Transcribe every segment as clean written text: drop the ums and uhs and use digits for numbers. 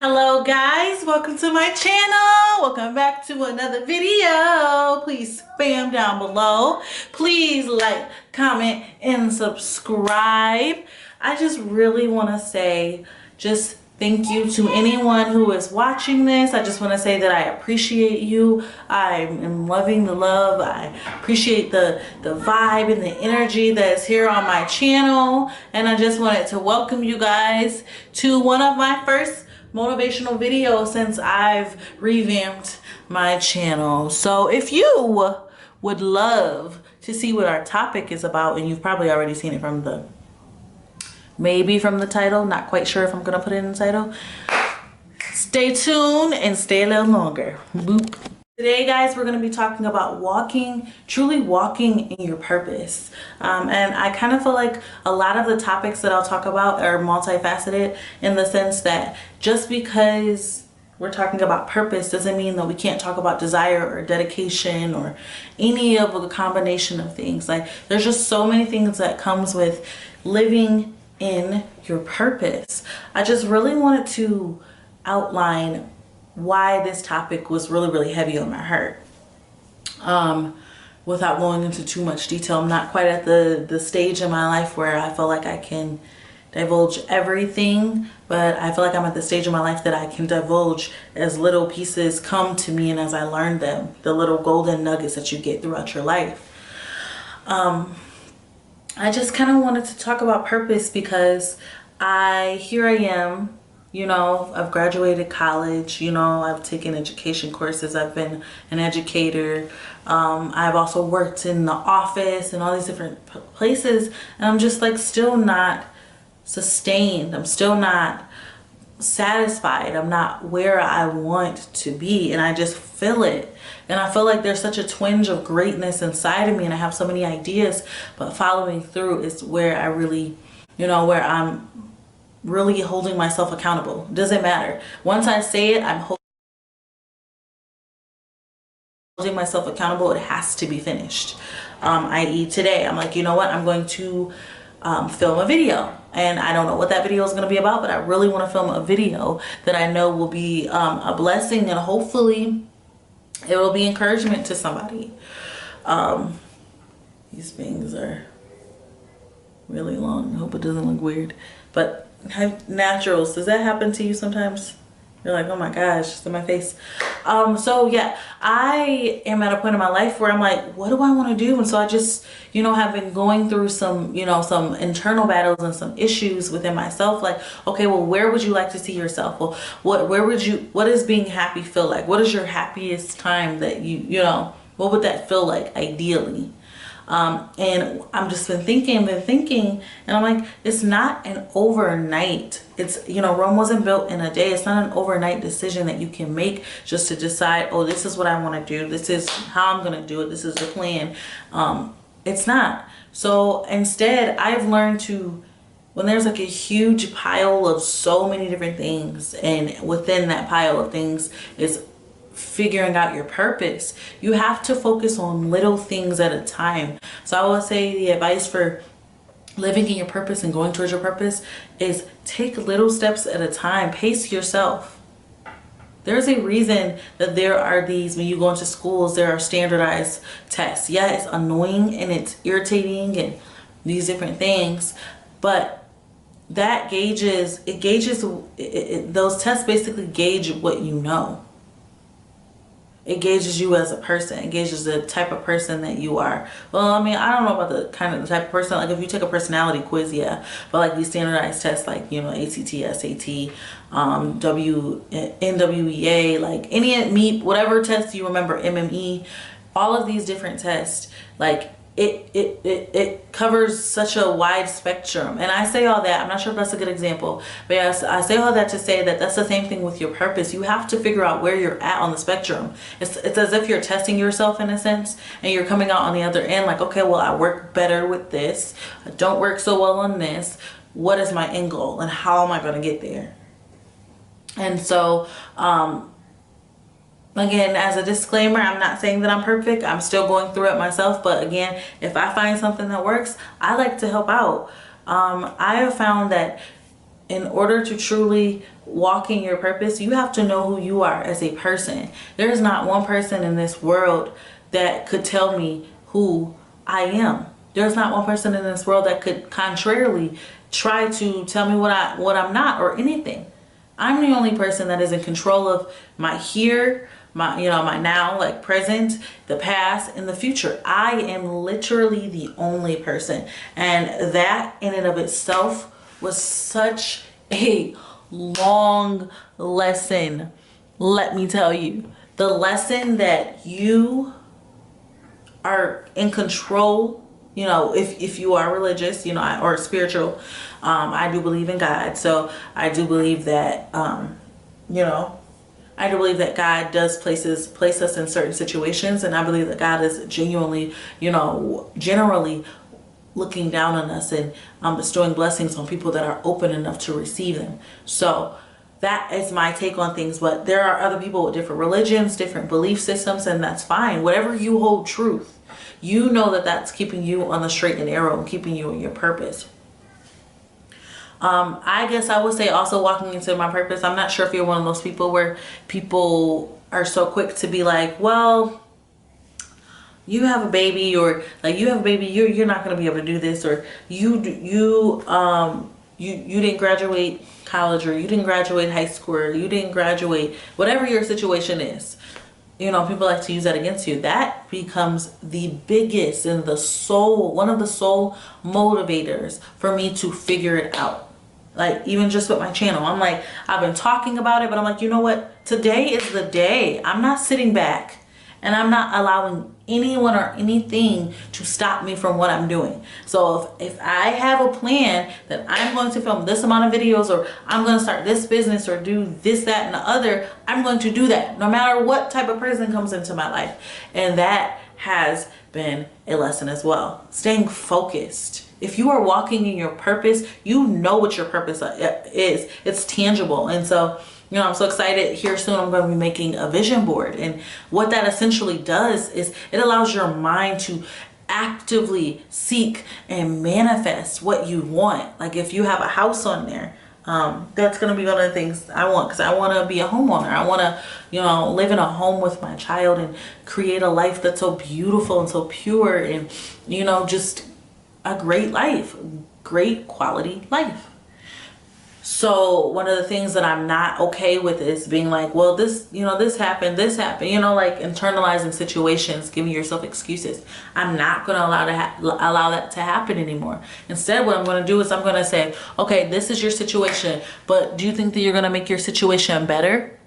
Hello guys, welcome to my channel. Welcome back to another video. Please spam down below. Please like, comment, and subscribe. I just really want to say just thank you to anyone who is watching this. I just want to say that I appreciate you. I am loving the love. I appreciate the vibe and the energy that is here on my channel. And I just wanted to welcome you guys to one of my first motivational video since I've revamped my channel. So if you would love to see what our topic is about, and you've probably already seen it from the title, not quite sure if I'm gonna put it in the title, stay tuned and stay a little longer. Boop. Today guys, we're going to be talking about truly walking in your purpose. And I kind of feel like a lot of the topics that I'll talk about are multifaceted, in the sense that just because we're talking about purpose doesn't mean that we can't talk about desire or dedication or any of the combination of things. Like, there's just so many things that comes with living in your purpose. I just really wanted to outline why this topic was really heavy on my heart. Without going into too much detail, I'm not quite at the stage in my life where I feel like I can divulge everything, but I feel like I'm at the stage in my life that I can divulge as little pieces come to me, and as I learn them, the little golden nuggets that you get throughout your life. I just kind of wanted to talk about purpose because here I am. You know, I've graduated college, you know, I've taken education courses, I've been an educator, I've also worked in the office and all these different places, and I'm just like still not sustained. I'm still not satisfied. I'm not where I want to be, and I just feel it. And I feel like there's such a twinge of greatness inside of me, and I have so many ideas, but following through is where I really, where I'm really holding myself accountable. Doesn't matter. Once I say it, I'm holding myself accountable. It has to be finished. I.e. today, I'm like, you know what? I'm going to film a video. And I don't know what that video is going to be about, but I really want to film a video that I know will be a blessing, and hopefully it will be encouragement to somebody. These things are really long. I hope it doesn't look weird. But naturals, does that happen to you sometimes? You're like, oh my gosh, it's in my face. So yeah, I am at a point in my life where I'm like, what do I want to do? And so I just, have been going through some, some internal battles and some issues within myself. Like, okay, well, where would you like to see yourself? Well, what is being happy feel like? What is your happiest time that what would that feel like ideally? And I'm just been thinking, and I'm like, it's not an overnight. It's, Rome wasn't built in a day. It's not an overnight decision that you can make just to decide, oh, this is what I want to do. This is how I'm going to do it. This is the plan. It's not. So instead, I've learned to, when there's like a huge pile of so many different things, and within that pile of things is figuring out your purpose, you have to focus on little things at a time. So I would say the advice for living in your purpose and going towards your purpose is take little steps at a time. Pace yourself. There's a reason that there are these, when you go into schools, there are standardized tests. Yeah, it's annoying and it's irritating and these different things, but that those tests basically gauge what you know. It gauges you as a person. It gauges the type of person that you are. Well, I mean, I don't know about the type of person. Like, if you take a personality quiz, yeah. But like these standardized tests, like, ACT, SAT, NWEA, like any MEEP, whatever test you remember, MME, all of these different tests, like it covers such a wide spectrum. And I say all that, I'm not sure if that's a good example, but yes, I say all that to say that that's the same thing with your purpose. You have to figure out where you're at on the spectrum. It's as if you're testing yourself in a sense, and you're coming out on the other end like, okay, well, I work better with this, I don't work so well on this. What is my end goal, and how am I going to get there? And so again, as a disclaimer, I'm not saying that I'm perfect. I'm still going through it myself. But again, if I find something that works, I like to help out. I have found that in order to truly walk in your purpose, you have to know who you are as a person. There's not one person in this world that could tell me who I am. There's not one person in this world that could contrarily try to tell me what I'm not or anything. I'm the only person that is in control of my here, my my now, like present, the past, and the future. I am literally the only person, and that in and of itself was such a long lesson. Let me tell you, the lesson that you are in control, if you are religious, or spiritual. I do believe in God, so I do believe that I do believe that God does place us in certain situations, and I believe that God is genuinely, generally looking down on us and bestowing blessings on people that are open enough to receive them. So that is my take on things. But there are other people with different religions, different belief systems, and that's fine. Whatever you hold truth, that that's keeping you on the straight and narrow and keeping you in your purpose. I guess I would say also walking into my purpose. I'm not sure if you're one of those people where people are so quick to be like, well, you have a baby, or like you have a baby, you're not going to be able to do this, or you didn't graduate college, or you didn't graduate high school, or you didn't graduate, whatever your situation is. People like to use that against you. That becomes the biggest and one of the sole motivators for me to figure it out. Like, even just with my channel, I'm like, I've been talking about it, but I'm like, you know what? Today is the day. I'm not sitting back, and I'm not allowing anyone or anything to stop me from what I'm doing. So if I have a plan that I'm going to film this amount of videos, or I'm going to start this business, or do this, that, and the other, I'm going to do that no matter what type of person comes into my life. And that has been a lesson as well. Staying focused. If you are walking in your purpose, you know what your purpose is. It's tangible. And so, I'm so excited. Here soon I'm going to be making a vision board. And what that essentially does is it allows your mind to actively seek and manifest what you want. Like if you have a house on there, that's going to be one of the things I want, because I want to be a homeowner. I want to, live in a home with my child and create a life that's so beautiful and so pure, and, just a great life, great quality life. So one of the things that I'm not okay with is being like, well, this happened, like internalizing situations, giving yourself excuses. I'm not going to allow that to happen anymore. Instead, what I'm going to do is I'm going to say, okay, this is your situation, but do you think that you're going to make your situation better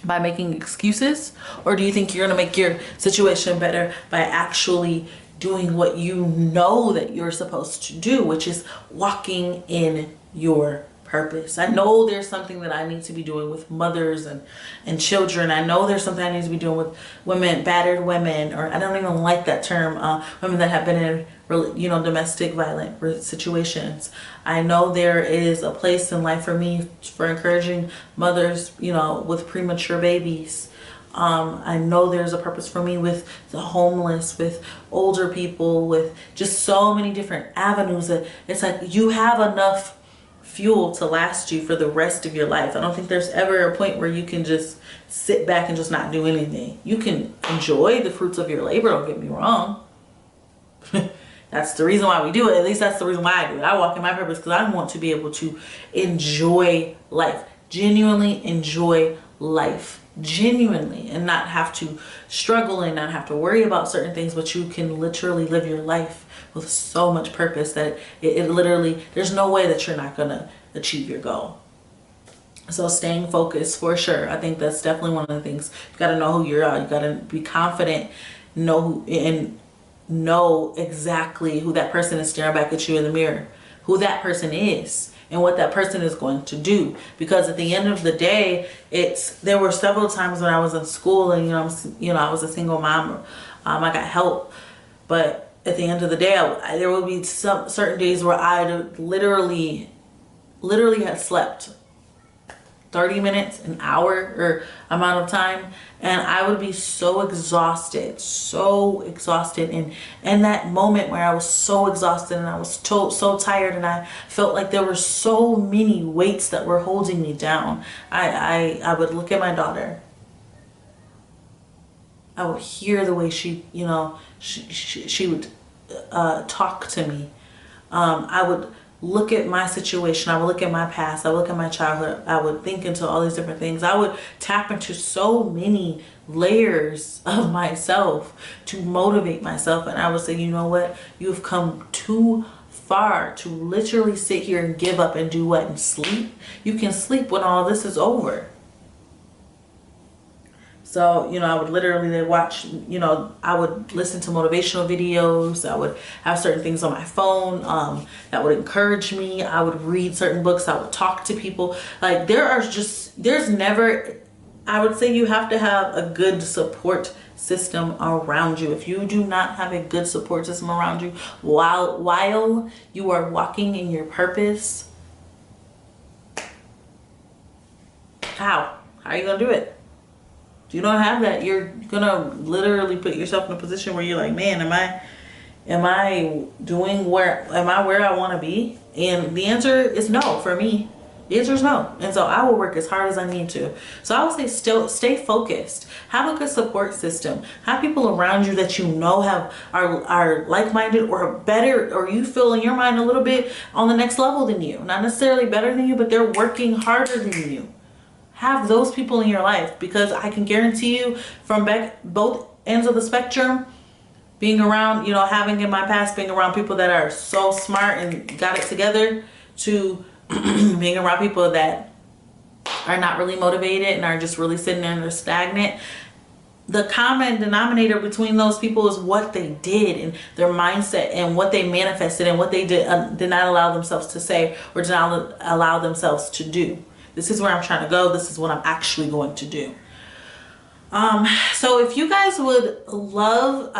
by making excuses? Or do you think you're going to make your situation better by actually doing what you know that you're supposed to do, which is walking in your purpose? I know there's something that I need to be doing with mothers and children. I know there's something I need to be doing with women, battered women, or I don't even like that term, women that have been in domestic violent situations. I know there is a place in life for me for encouraging mothers, with premature babies. I know there's a purpose for me with the homeless, with older people, with just so many different avenues that it's like you have enough fuel to last you for the rest of your life. I don't think there's ever a point where you can just sit back and just not do anything. You can enjoy the fruits of your labor, don't get me wrong. That's the reason why we do it. At least that's the reason why I do it. I walk in my purpose because I want to be able to enjoy life, genuinely enjoy life, genuinely, and not have to struggle and not have to worry about certain things, but you can literally live your life with so much purpose that it literally, there's no way that you're not gonna achieve your goal. So staying focused, for sure. I think that's definitely one of the things. You got to know who you are. You got to be confident, know exactly who that person is staring back at you in the mirror, who that person is, and what that person is going to do. Because at the end of the day, there were several times when I was in school and I was a single mom. I got help, but at the end of the day, there would be some certain days where I literally had slept 30 minutes, an hour or amount of time, and I would be so exhausted, and in that moment where I was so exhausted and I was so tired and I felt like there were so many weights that were holding me down, I would look at my daughter. I would hear the way she, you know, she would talk to me. I would look at my situation. I would look at my past. I would look at my childhood. I would think into all these different things. I would tap into so many layers of myself to motivate myself. And I would say, you know what? You've come too far to literally sit here and give up and do what? And sleep? You can sleep when all this is over. So, you know, I would literally watch, you know, I would listen to motivational videos. I would have certain things on my phone that would encourage me. I would read certain books. I would talk to people. Like, there's never, I would say you have to have a good support system around you. If you do not have a good support system around you while you are walking in your purpose, how are you going to do it? If you don't have that, you're gonna literally put yourself in a position where you're like, man, am I where I want to be? And the answer is no for me. The answer is no. And so I will work as hard as I need to. So I would say still stay focused. Have a good support system. Have people around you that you know are like-minded or better, or you feel in your mind a little bit on the next level than you. Not necessarily better than you, but they're working harder than you. Have those people in your life, because I can guarantee you from both ends of the spectrum, being around, you know, having in my past, being around people that are so smart and got it together, to being around people that are not really motivated and are just really sitting there and they're stagnant. The common denominator between those people is what they did and their mindset and what they manifested and what they did not allow themselves to say or did not allow themselves to do. This is where I'm trying to go. This is what I'm actually going to do. So if you guys would love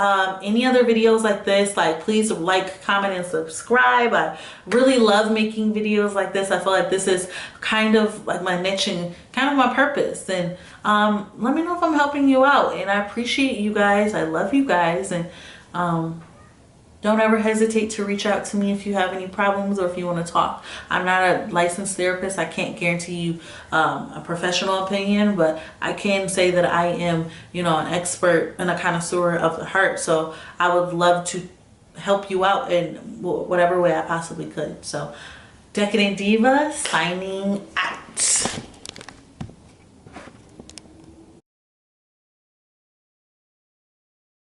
any other videos like this, like, please like, comment, and subscribe. I really love making videos like this. I feel like this is kind of like my niche and kind of my purpose. And let me know if I'm helping you out. And I appreciate you guys. I love you guys. And don't ever hesitate to reach out to me if you have any problems or if you want to talk. I'm not a licensed therapist. I can't guarantee you a professional opinion, but I can say that I am, you know, an expert and a connoisseur of the heart. So I would love to help you out in whatever way I possibly could. So, Decadent Diva signing out.